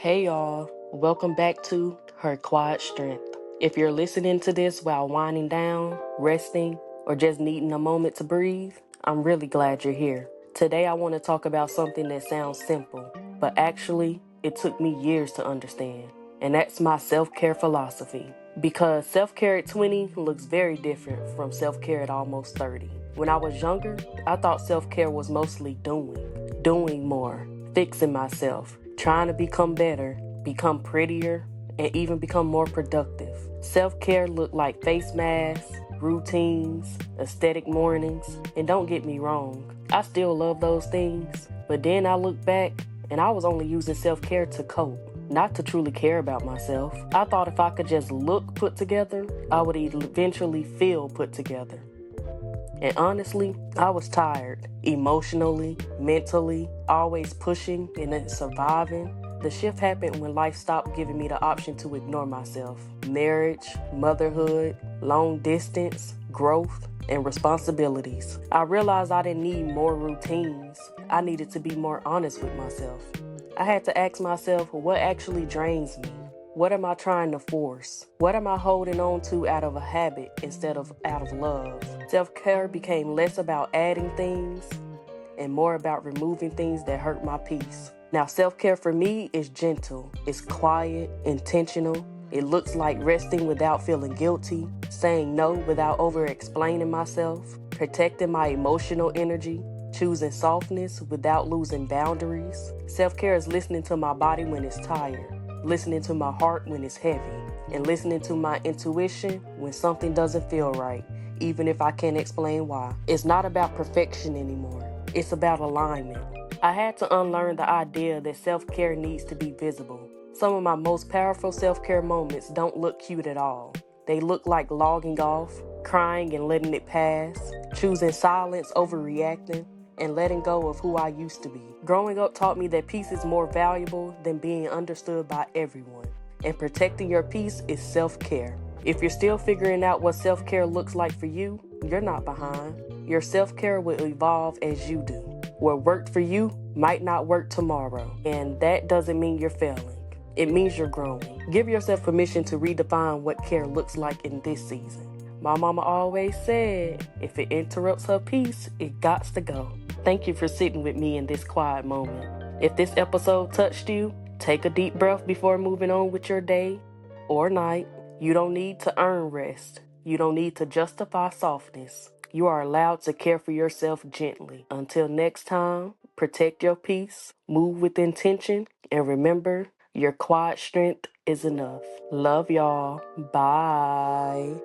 Hey y'all, welcome back to Her Quiet Strength. If you're listening to this while winding down, resting, or just needing a moment to breathe, I'm really glad you're here. Today I want to talk about something that sounds simple, but actually it took me years to understand, and that's my self-care philosophy. Because self-care at 20 looks very different from self-care at almost 30. When I was younger, I thought self-care was mostly doing more, fixing myself, trying to become better, become prettier, and even become more productive. Self-care looked like face masks, routines, aesthetic mornings, and don't get me wrong, I still love those things, but then I look back and I was only using self-care to cope, not to truly care about myself. I thought if I could just look put together, I would eventually feel put together. And honestly, I was tired, emotionally, mentally, always pushing and then surviving. The shift happened when life stopped giving me the option to ignore myself. Marriage, motherhood, long distance, growth, and responsibilities. I realized I didn't need more routines. I needed to be more honest with myself. I had to ask myself what actually drains me. What am I trying to force? What am I holding on to out of a habit instead of out of love? Self-care became less about adding things and more about removing things that hurt my peace. Now, self-care for me is gentle, it's quiet, intentional. It looks like resting without feeling guilty, saying no without over-explaining myself, protecting my emotional energy, choosing softness without losing boundaries. Self-care is listening to my body when it's tired, listening to my heart when it's heavy, and listening to my intuition when something doesn't feel right, even if I can't explain why. It's not about perfection anymore. It's about alignment. I had to unlearn the idea that self-care needs to be visible. Some of my most powerful self-care moments don't look cute at all. They look like logging off, crying and letting it pass, choosing silence over reacting, and letting go of who I used to be. Growing up taught me that peace is more valuable than being understood by everyone. And protecting your peace is self-care. If you're still figuring out what self-care looks like for you, you're not behind. Your self-care will evolve as you do. What worked for you might not work tomorrow, and that doesn't mean you're failing. It means you're growing. Give yourself permission to redefine what care looks like in this season. My mama always said, if it interrupts her peace, it gots to go. Thank you for sitting with me in this quiet moment. If this episode touched you, take a deep breath before moving on with your day or night. You don't need to earn rest. You don't need to justify softness. You are allowed to care for yourself gently. Until next time, protect your peace, move with intention, and remember, your quiet strength is enough. Love y'all. Bye.